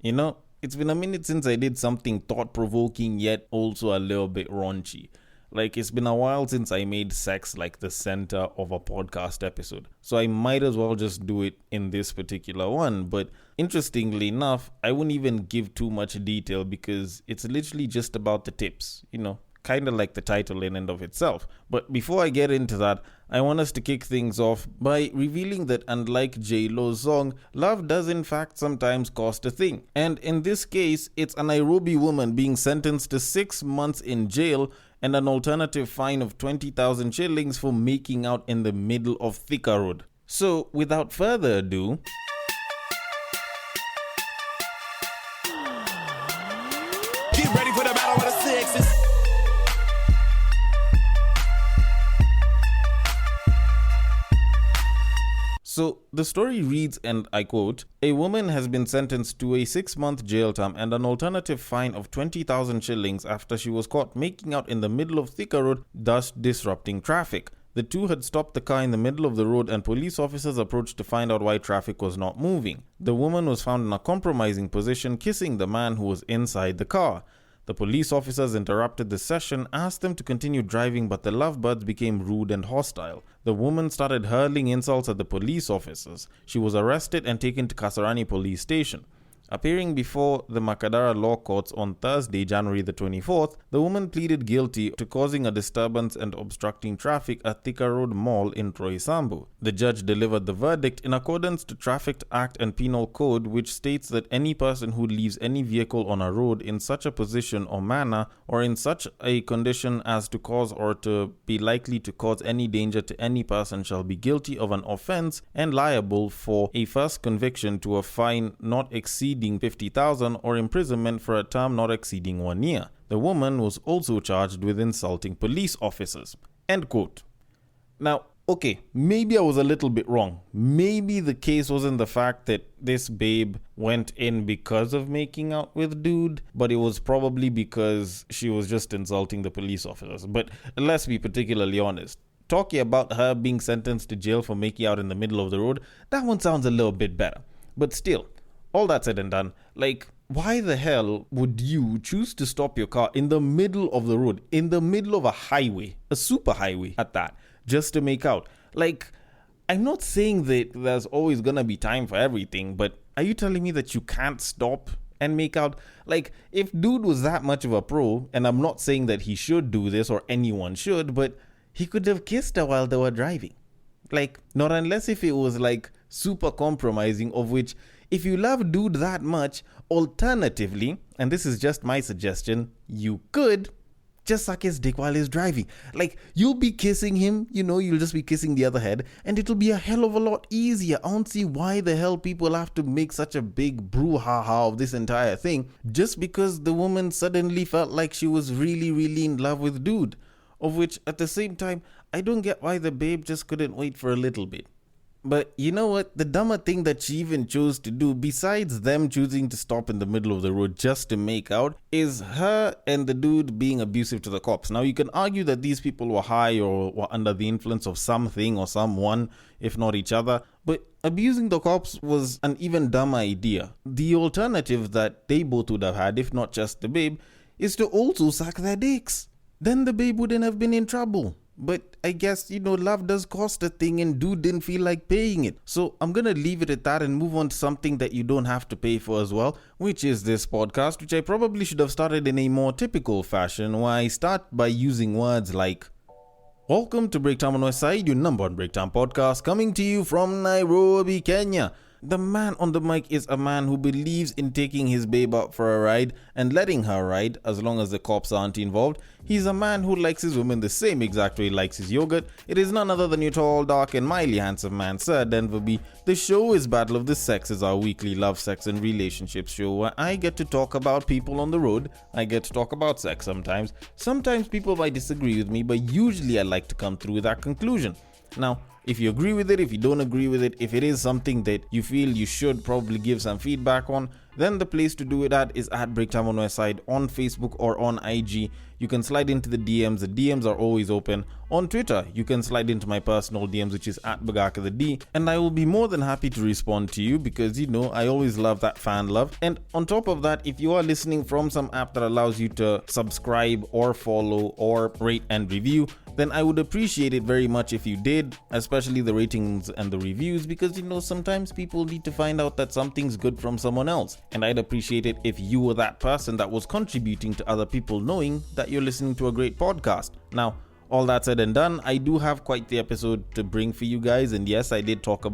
You know, it's been a minute since I did something thought-provoking yet also a little bit raunchy. Like, it's been a while since I made sex like the center of a podcast episode. So I might as well just do it in this particular one. But interestingly enough, I wouldn't even give too much detail because it's literally just about the tips, kind of like the title in and of itself. But before I get into that, I want us to kick things off by revealing that unlike J-Lo's song, love does in fact sometimes cost a thing. And in this case, it's a Nairobi woman being sentenced to 6 months in jail and an alternative fine of 20,000 shillings for making out in the middle of Thika Road. So, without further ado, get ready for the battle of the sexes. So the story reads, and I quote, "A woman has been sentenced to a 6-month jail term and an alternative fine of 20,000 shillings after she was caught making out in the middle of Thika Road, thus disrupting traffic. The two had stopped the car in the middle of the road and police officers approached to find out why traffic was not moving. The woman was found in a compromising position, kissing the man who was inside the car. The police officers interrupted the session, asked them to continue driving, but the lovebirds became rude and hostile. The woman started hurling insults at the police officers. She was arrested and taken to Kasarani police station. Appearing before the Makadara law courts on Thursday, January the 24th, the woman pleaded guilty to causing a disturbance and obstructing traffic at Thika Road Mall in Roysambu. The judge delivered the verdict in accordance to Traffic Act and Penal Code, which states that any person who leaves any vehicle on a road in such a position or manner or in such a condition as to cause or to be likely to cause any danger to any person shall be guilty of an offense and liable for a first conviction to a fine not exceeding 50,000 or imprisonment for a term not exceeding 1 year. The woman was also charged with insulting police officers." End quote. Now, okay, maybe I was a little bit wrong. Maybe the case wasn't the fact that this babe went in because of making out with dude, but it was probably because she was just insulting the police officers. But let's be particularly honest. Talking about her being sentenced to jail for making out in the middle of the road, that one sounds a little bit better. But still, all that said and done, why the hell would you choose to stop your car in the middle of the road, in the middle of a highway, a super highway at that, just to make out? I'm not saying that there's always gonna be time for everything, but are you telling me that you can't stop and make out? If dude was that much of a pro, and I'm not saying that he should do this or anyone should, but he could have kissed her while they were driving. Not unless if it was super compromising, of which, if you love dude that much, alternatively, and this is just my suggestion, you could just suck his dick while he's driving. You'll be kissing him, you'll just be kissing the other head, and it'll be a hell of a lot easier. I don't see why the hell people have to make such a big brouhaha of this entire thing, just because the woman suddenly felt like she was really, really in love with dude. Of which, at the same time, I don't get why the babe just couldn't wait for a little bit. But you know what? The dumber thing that she even chose to do, besides them choosing to stop in the middle of the road just to make out, is her and the dude being abusive to the cops. Now, you can argue that these people were high or were under the influence of something or someone, if not each other, but abusing the cops was an even dumber idea. The alternative that they both would have had, if not just the babe, is to also suck their dicks. Then the babe wouldn't have been in trouble. But I guess, love does cost a thing and dude didn't feel like paying it. So I'm going to leave it at that and move on to something that you don't have to pay for as well, which is this podcast, which I probably should have started in a more typical fashion, where I start by using words like, "Welcome to Breaktime on West Side, your number one Breaktime podcast, coming to you from Nairobi, Kenya." The man on the mic is a man who believes in taking his babe out for a ride and letting her ride as long as the cops aren't involved. He's a man who likes his women the same exact way he likes his yogurt. It is none other than your tall, dark and mildly handsome man, Sir Denver B. The show is Battle of the Sexes, our weekly love, sex and relationships show where I get to talk about people on the road. I get to talk about sex sometimes. Sometimes people might disagree with me, but usually I like to come through with that conclusion. Now, If you agree with it, if you don't agree with it, if it is something that you feel you should probably give some feedback on, then the place to do it at is at Break Time on West Side on Facebook or on IG. You can slide into the DMs. The DMs are always open. On Twitter, you can slide into my personal DMs, which is at Bagaka the D, and I will be more than happy to respond to you because, I always love that fan love. And on top of that, if you are listening from some app that allows you to subscribe or follow or rate and review, then I would appreciate it very much if you did, especially the ratings and the reviews, because sometimes people need to find out that something's good from someone else. And I'd appreciate it if you were that person that was contributing to other people knowing that you're listening to a great podcast. Now, all that said and done, I do have quite the episode to bring for you guys, and yes, I did talking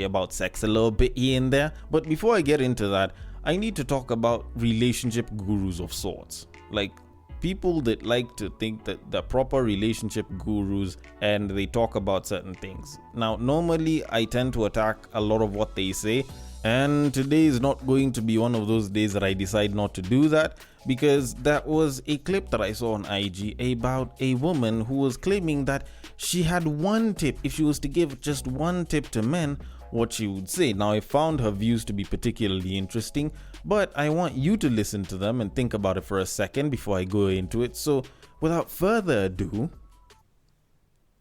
about sex a little bit here and there. But before I get into that, I need to talk about relationship gurus of sorts. Like, people that like to think that they're proper relationship gurus and they talk about certain things. Now, normally I tend to attack a lot of what they say, and today is not going to be one of those days that I decide not to do that, because that was a clip that I saw on IG about a woman who was claiming that she had one tip. If she was to give just one tip to men, what she would say. Now, I found her views to be particularly interesting, but I want you to listen to them and think about it for a second before I go into it. So without further ado,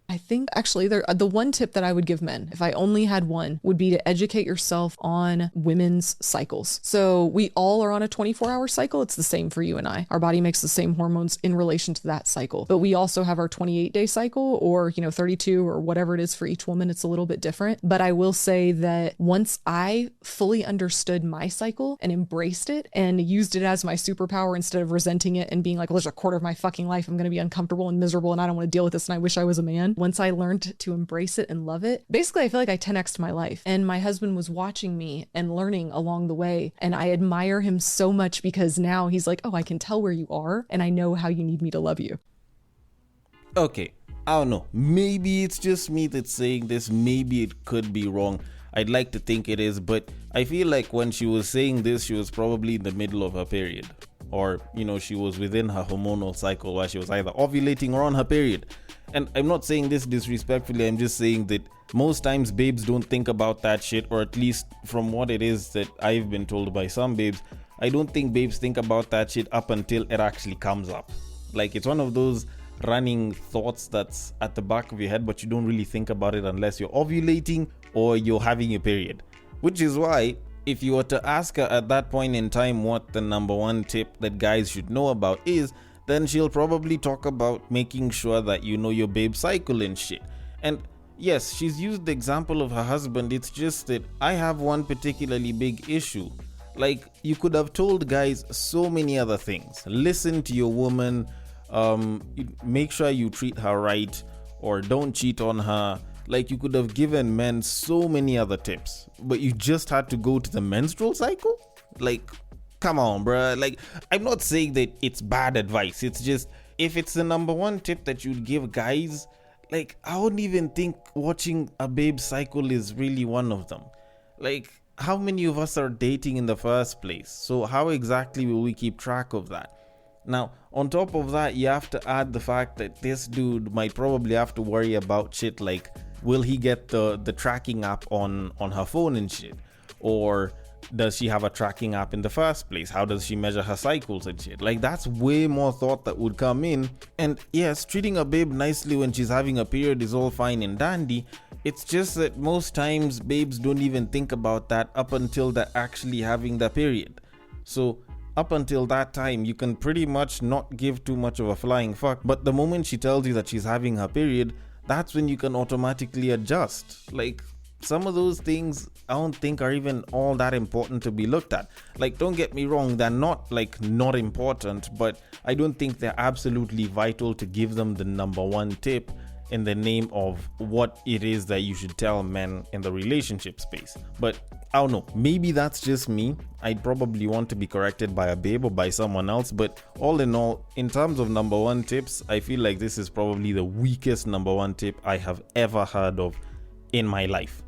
I think actually the one tip that I would give men, if I only had one, would be to educate yourself on women's cycles. So we all are on a 24-hour cycle. It's the same for you and I. Our body makes the same hormones in relation to that cycle. But we also have our 28-day cycle, or 32, or whatever it is for each woman. It's a little bit different. But I will say that once I fully understood my cycle and embraced it and used it as my superpower instead of resenting it and being like, well, there's a quarter of my fucking life I'm going to be uncomfortable and miserable and I don't want to deal with this and I wish I was a man. Once I learned to embrace it and love it, basically I feel like I 10x'd my life. And my husband was watching me and learning along the way. And I admire him so much because now he's like, oh, I can tell where you are and I know how you need me to love you. Okay, I don't know. Maybe it's just me that's saying this. Maybe it could be wrong. I'd like to think it is, but I feel like when she was saying this, she was probably in the middle of her period. Or, she was within her hormonal cycle where she was either ovulating or on her period. And I'm not saying this disrespectfully, I'm just saying that most times babes don't think about that shit, or at least from what it is that I've been told by some babes, I don't think babes think about that shit up until it actually comes up. Like, it's one of those running thoughts that's at the back of your head, but you don't really think about it unless you're ovulating or you're having a period. Which is why, if you were to ask her at that point in time what the number one tip that guys should know about is, then she'll probably talk about making sure that you know your babe cycle and shit. And yes, she's used the example of her husband. It's just that I have one particularly big issue. Like, you could have told guys so many other things. Listen to your woman, make sure you treat her right, or don't cheat on her. Like, you could have given men so many other tips, but you just had to go to the menstrual cycle? Like, come on, bruh. Like, I'm not saying that it's bad advice. It's just, if it's the number one tip that you'd give guys, like, I wouldn't even think watching a babe cycle is really one of them. Like, how many of us are dating in the first place? So how exactly will we keep track of that? Now, on top of that, you have to add the fact that this dude might probably have to worry about shit like, will he get the tracking app on her phone and shit? Or does she have a tracking app in the first place? How does she measure her cycles and shit? Like, that's way more thought that would come in. And yes, treating a babe nicely when she's having a period is all fine and dandy. It's just that most times babes don't even think about that up until they're actually having the period. So up until that time, you can pretty much not give too much of a flying fuck. But the moment she tells you that she's having her period, that's when you can automatically adjust. Like, some of those things I don't think are even all that important to be looked at. Like, don't get me wrong, they're not not important, but I don't think they're absolutely vital to give them the number one tip in the name of what it is that you should tell men in the relationship space. But I don't know, maybe that's just me. I'd probably want to be corrected by a babe or by someone else, but all in all, in terms of number one tips, I feel like this is probably the weakest number one tip I have ever heard of in my life.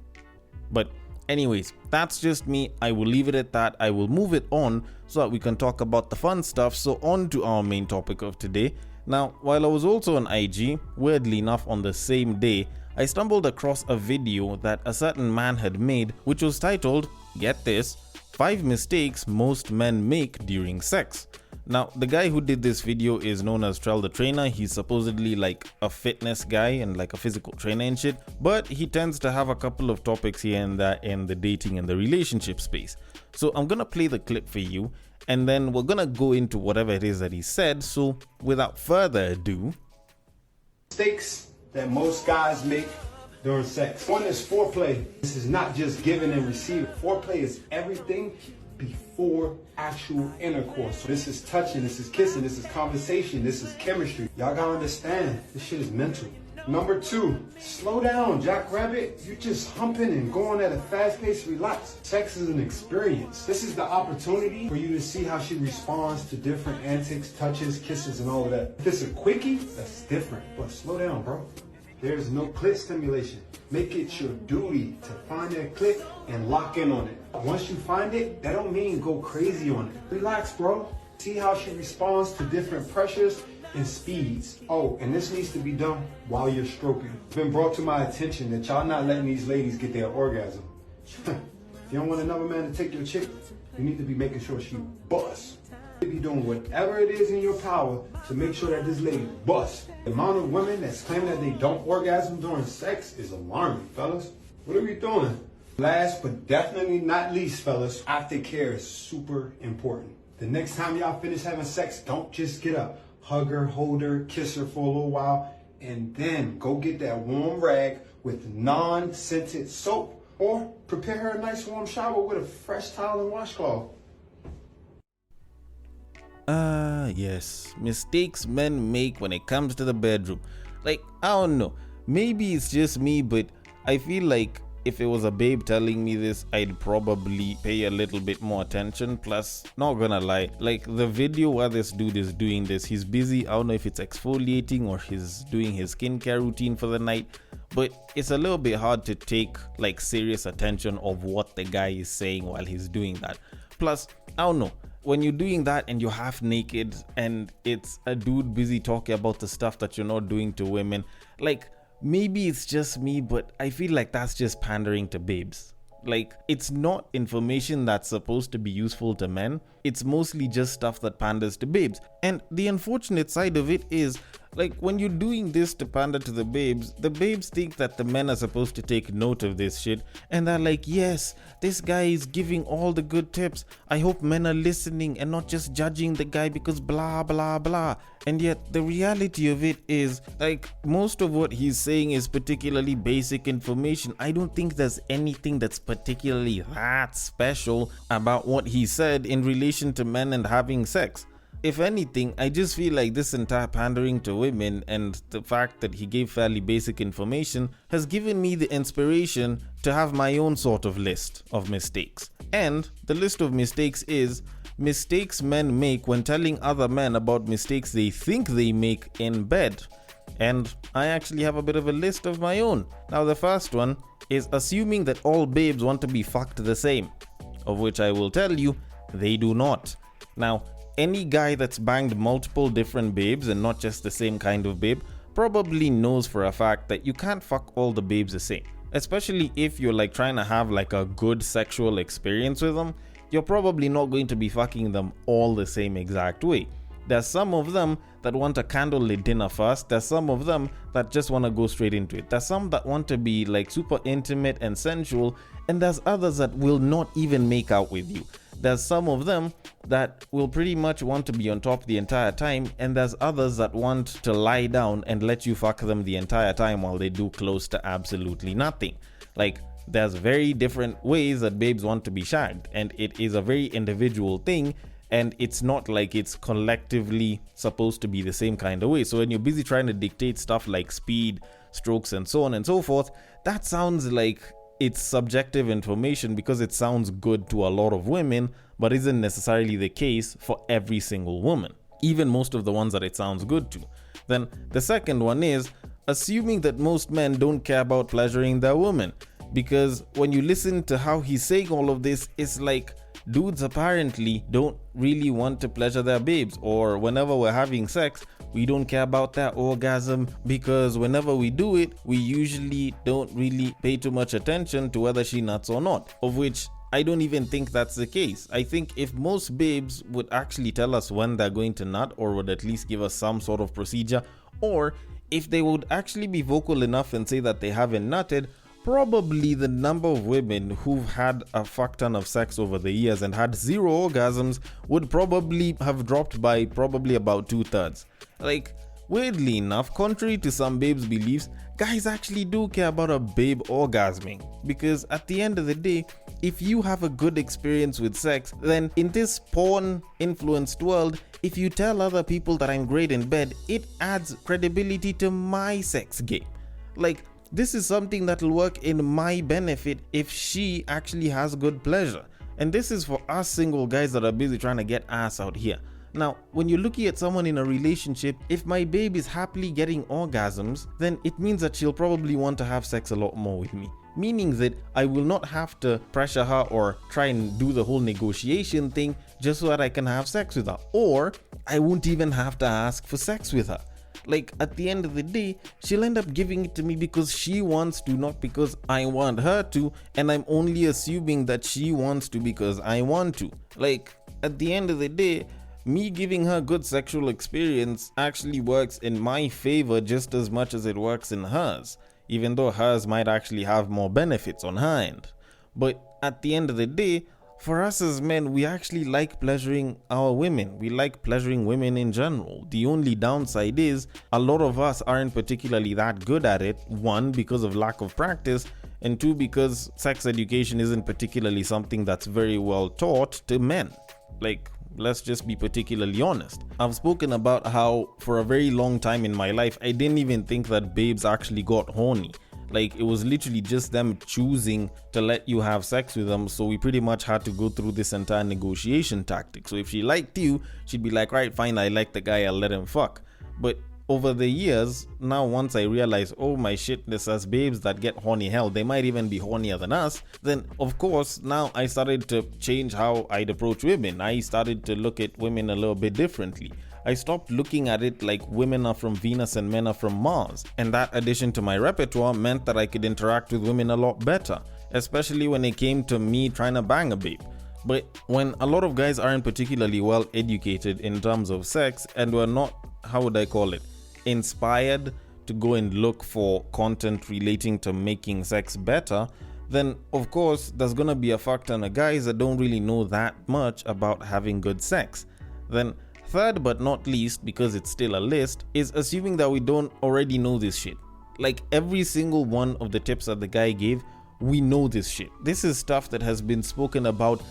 But anyways, that's just me. I will leave it at that. I will move it on so that we can talk about the fun stuff. So on to our main topic of today. Now, while I was also on IG, weirdly enough on the same day, I stumbled across a video that a certain man had made, which was titled, get this, 5 mistakes most men make during sex. Now, the guy who did this video is known as Trell the Trainer. He's supposedly like a fitness guy and like a physical trainer and shit, but he tends to have a couple of topics here and there in the dating and the relationship space. So I'm gonna play the clip for you, and then we're gonna go into whatever it is that he said. So without further ado, mistakes that most guys make during sex. One is foreplay. This is not just giving and receiving. Foreplay is everything before actual intercourse. So this is touching, this is kissing, this is conversation, this is chemistry. Y'all gotta understand, this shit is mental. Number 2, slow down, Jackrabbit. You just humping and going at a fast pace, relax. Sex is an experience. This is the opportunity for you to see how she responds to different antics, touches, kisses, and all of that. If it's a quickie, that's different. But slow down, bro. There's no clit stimulation. Make it your duty to find that clit and lock in on it. Once you find it, that don't mean go crazy on it. Relax, bro. See how she responds to different pressures and speeds. Oh, and this needs to be done while you're stroking. It's been brought to my attention that y'all not letting these ladies get their orgasm. If you don't want another man to take your chick, you need to be making sure she busts. You be doing whatever it is in your power to make sure that this lady busts. The amount of women that's claiming that they don't orgasm during sex is alarming, fellas. What are we doing? Last but definitely not least, fellas, aftercare is super important. The next time y'all finish having sex, don't just get up. Hug her, hold her, kiss her for a little while, and then go get that warm rag with non-scented soap, or prepare her a nice warm shower with a fresh towel and washcloth. Yes, mistakes men make when it comes to the bedroom. Like, I don't know, maybe it's just me, but I feel like if it was a babe telling me this, I'd probably pay a little bit more attention. Plus, not gonna lie, like the video where this dude is doing this, he's busy. I don't know if it's exfoliating or he's doing his skincare routine for the night, but it's a little bit hard to take like serious attention of what the guy is saying while he's doing that. Plus, I don't know, when you're doing that and you're half naked and it's a dude busy talking about the stuff that you're not doing to women, like, maybe it's just me, but I feel like that's just pandering to babes. Like, it's not information that's supposed to be useful to men. It's mostly just stuff that panders to babes. And the unfortunate side of it is, like, when you're doing this to pander to the babes think that the men are supposed to take note of this shit, and they're like, yes, this guy is giving all the good tips. I hope men are listening and not just judging the guy because blah blah blah. And yet the reality of it is, like, most of what he's saying is particularly basic information. I don't think there's anything that's particularly that special about what he said in relation to men and having sex. If anything, I just feel like this entire pandering to women and the fact that he gave fairly basic information has given me the inspiration to have my own sort of list of mistakes. And the list of mistakes is mistakes men make when telling other men about mistakes they think they make in bed. And I actually have a bit of a list of my own. Now, the first one is assuming that all babes want to be fucked the same, of which I will tell you, they do not. Now, any guy that's banged multiple different babes and not just the same kind of babe probably knows for a fact that you can't fuck all the babes the same. Especially if you're like trying to have like a good sexual experience with them, you're probably not going to be fucking them all the same exact way. There's some of them that want a candlelit dinner first. There's some of them that just want to go straight into it. There's some that want to be like super intimate and sensual, and there's others that will not even make out with you. There's some of them that will pretty much want to be on top the entire time, and there's others that want to lie down and let you fuck them the entire time while they do close to absolutely nothing. Like, there's very different ways that babes want to be shagged, and it is a very individual thing, and it's not like it's collectively supposed to be the same kind of way. So when you're busy trying to dictate stuff like speed, strokes, and so on and so forth, that sounds like it's subjective information because it sounds good to a lot of women, but isn't necessarily the case for every single woman, even most of the ones that it sounds good to. Then the second one is assuming that most men don't care about pleasuring their woman, because when you listen to how he's saying all of this, it's like dudes apparently don't really want to pleasure their babes, or whenever we're having sex, we don't care about that orgasm because whenever we do it, we usually don't really pay too much attention to whether she nuts or not, of which I don't even think that's the case. I think if most babes would actually tell us when they're going to nut, or would at least give us some sort of procedure, or if they would actually be vocal enough and say that they haven't nutted, probably the number of women who've had a fuck ton of sex over the years and had 0 orgasms would probably have dropped by probably about 2/3. Like, weirdly enough, contrary to some babes' beliefs, guys actually do care about a babe orgasming, because at the end of the day, if you have a good experience with sex, then in this porn-influenced world, if you tell other people that I'm great in bed, it adds credibility to my sex game. Like, this is something that will work in my benefit if she actually has good pleasure. And this is for us single guys that are busy trying to get ass out here. Now, when you're looking at someone in a relationship, if my babe is happily getting orgasms, then it means that she'll probably want to have sex a lot more with me. Meaning that I will not have to pressure her or try and do the whole negotiation thing just so that I can have sex with her. Or I won't even have to ask for sex with her. Like, at the end of the day, she'll end up giving it to me because she wants to, not because I want her to, and I'm only assuming that she wants to because I want to. Like, at the end of the day, me giving her good sexual experience actually works in my favor just as much as it works in hers, even though hers might actually have more benefits on her end. But at the end of the day, for us as men, we actually like pleasuring our women. We like pleasuring women in general. The only downside is a lot of us aren't particularly that good at it. 1, because of lack of practice, and 2, because sex education isn't particularly something that's very well taught to men. Like, let's just be particularly honest. I've spoken about how for a very long time in my life, I didn't even think that babes actually got horny. Like, it was literally just them choosing to let you have sex with them, so we pretty much had to go through this entire negotiation tactic. So if she liked you, she'd be like, right, fine, I like the guy, I'll let him fuck. But over the years, now once I realize, oh my shit, this as babes that get horny, hell, they might even be hornier than us, then of course, now I started to change how I'd approach women. I started to look at women a little bit differently. I stopped looking at it like women are from Venus and men are from Mars. And that addition to my repertoire meant that I could interact with women a lot better, especially when it came to me trying to bang a babe. But when a lot of guys aren't particularly well educated in terms of sex and were not, how would I call it, inspired to go and look for content relating to making sex better, then of course there's gonna be a fuck ton of guys that don't really know that much about having good sex. Then third but not least, because it's still a list, is assuming that we don't already know this shit. Like, every single one of the tips that the guy gave, we know this shit. This is stuff that has been spoken about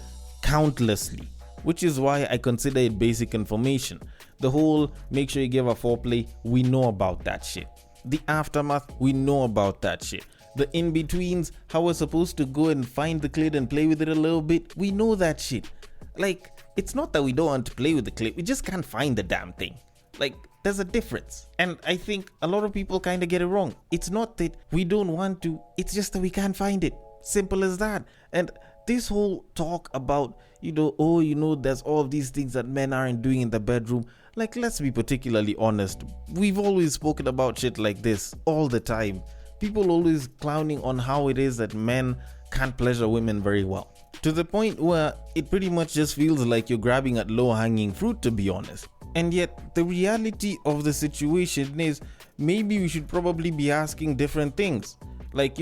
countlessly, which is why I consider it basic information. The whole make sure you give a foreplay, we know about that shit. The aftermath, we know about that shit. The in-betweens, how we're supposed to go and find the clit and play with it a little bit, we know that shit. Like, it's not that we don't want to play with the clit, we just can't find the damn thing. Like, there's a difference. And I think a lot of people kind of get it wrong. It's not that we don't want to, it's just that we can't find it. Simple as that. And this whole talk about, there's all of these things that men aren't doing in the bedroom. Like, let's be particularly honest. We've always spoken about shit like this all the time. People always clowning on how it is that men can't pleasure women very well. To the point where it pretty much just feels like you're grabbing at low-hanging fruit, to be honest. And yet, the reality of the situation is maybe we should probably be asking different things. Like,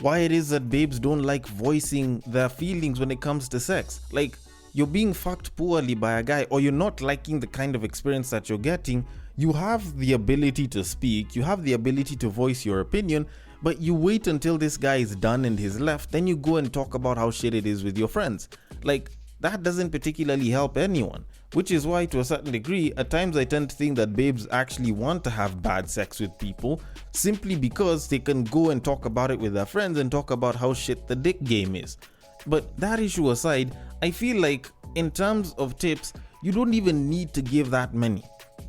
why it is that babes don't like voicing their feelings when it comes to sex. Like, you're being fucked poorly by a guy, or you're not liking the kind of experience that you're getting. You have the ability to speak, you have the ability to voice your opinion, but you wait until this guy is done and he's left, then you go and talk about how shit it is with your friends. Like, that doesn't particularly help anyone. Which is why, to a certain degree, at times I tend to think that babes actually want to have bad sex with people simply because they can go and talk about it with their friends and talk about how shit the dick game is. But that issue aside, I feel like in terms of tips, you don't even need to give that many.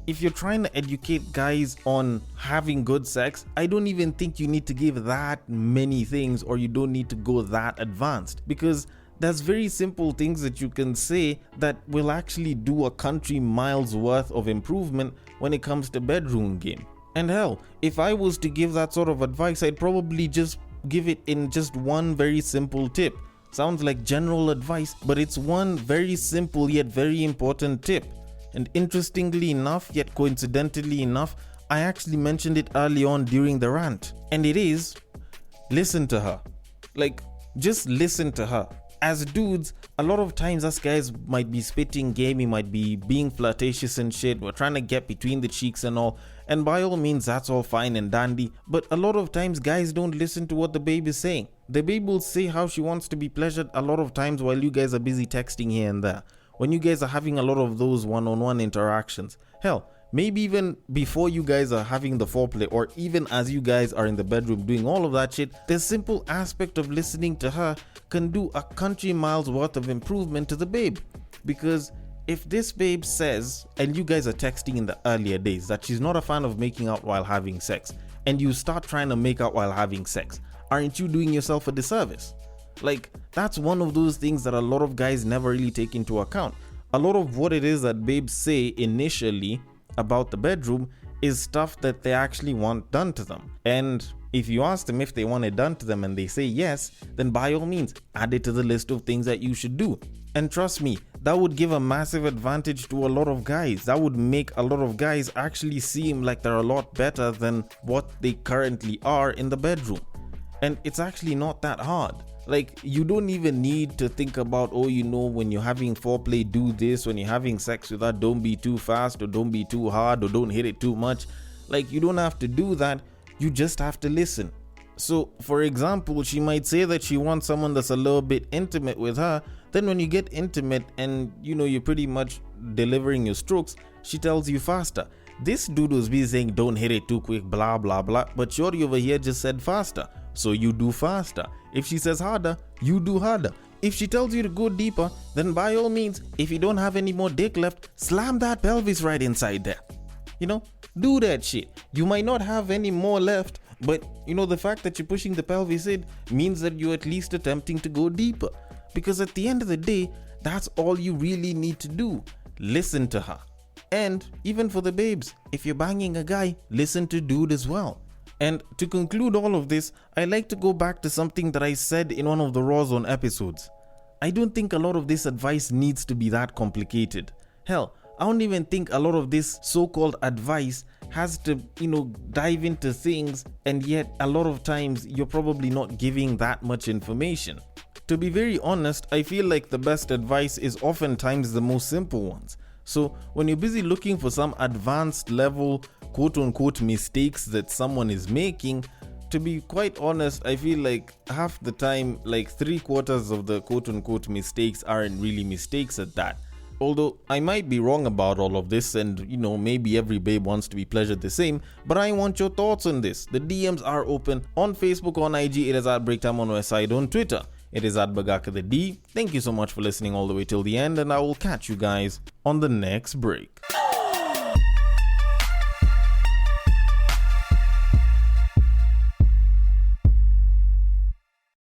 If you're trying to educate guys on having good sex, I don't even think you need to give that many things, or you don't need to go that advanced, because there's very simple things that you can say that will actually do a country miles worth of improvement when it comes to bedroom game. And hell, if I was to give that sort of advice, I'd probably just give it in just one very simple tip. Sounds like general advice, but it's one very simple yet very important tip. And interestingly enough, yet coincidentally enough, I actually mentioned it early on during the rant. And it is, listen to her. Like, just listen to her. As dudes, a lot of times us guys might be spitting game, we might be being flirtatious and shit, we're trying to get between the cheeks and all, and by all means that's all fine and dandy, but a lot of times guys don't listen to what the babe is saying. The babe will say how she wants to be pleasured a lot of times while you guys are busy texting here and there, when you guys are having a lot of those one-on-one interactions. Hell, maybe even before you guys are having the foreplay, or even as you guys are in the bedroom doing all of that shit, the simple aspect of listening to her can do a country miles worth of improvement to the babe. Because if this babe says, and you guys are texting in the earlier days, that she's not a fan of making out while having sex, and you start trying to make out while having sex, aren't you doing yourself a disservice? Like, that's one of those things that a lot of guys never really take into account. A lot of what it is that babes say initially about the bedroom is stuff that they actually want done to them. And if you ask them if they want it done to them and they say yes, then by all means, add it to the list of things that you should do. And trust me, that would give a massive advantage to a lot of guys. That would make a lot of guys actually seem like they're a lot better than what they currently are in the bedroom. And it's actually not that hard. Like, you don't even need to think about, oh, you know, when you're having foreplay, do this. When you're having sex with her, don't be too fast, or don't be too hard, or don't hit it too much. Like, you don't have to do that. You just have to listen. So, for example, she might say that she wants someone that's a little bit intimate with her. Then when you get intimate and, you know, you're pretty much delivering your strokes, she tells you faster. This dude was busy saying, don't hit it too quick, blah, blah, blah. But shorty over here just said faster. So you do faster. If she says harder, you do harder. If she tells you to go deeper, then by all means, if you don't have any more dick left, slam that pelvis right inside there. You know, do that shit. You might not have any more left, but you know, the fact that you're pushing the pelvis in means that you're at least attempting to go deeper. Because at the end of the day, that's all you really need to do. Listen to her. And even for the babes, if you're banging a guy, listen to dude as well. And to conclude all of this, I like to go back to something that I said in one of the Raw Zone episodes. I don't think a lot of this advice needs to be that complicated. Hell, I don't even think a lot of this so-called advice has to, you know, dive into things, and yet a lot of times you're probably not giving that much information. To be very honest, I feel like the best advice is oftentimes the most simple ones. So when you're busy looking for some advanced level quote-unquote mistakes that someone is making, to be quite honest, I feel like half the time, like 3/4 of the quote-unquote mistakes aren't really mistakes at that. Although I might be wrong about all of this, and you know, maybe every babe wants to be pleasured the same, but I want your thoughts on this. The DMs are open on Facebook, on IG, it is at Breaktime, on Westside, on Twitter, it is at Bagaka the D. Thank you so much for listening all the way till the end, and I will catch you guys on the next break.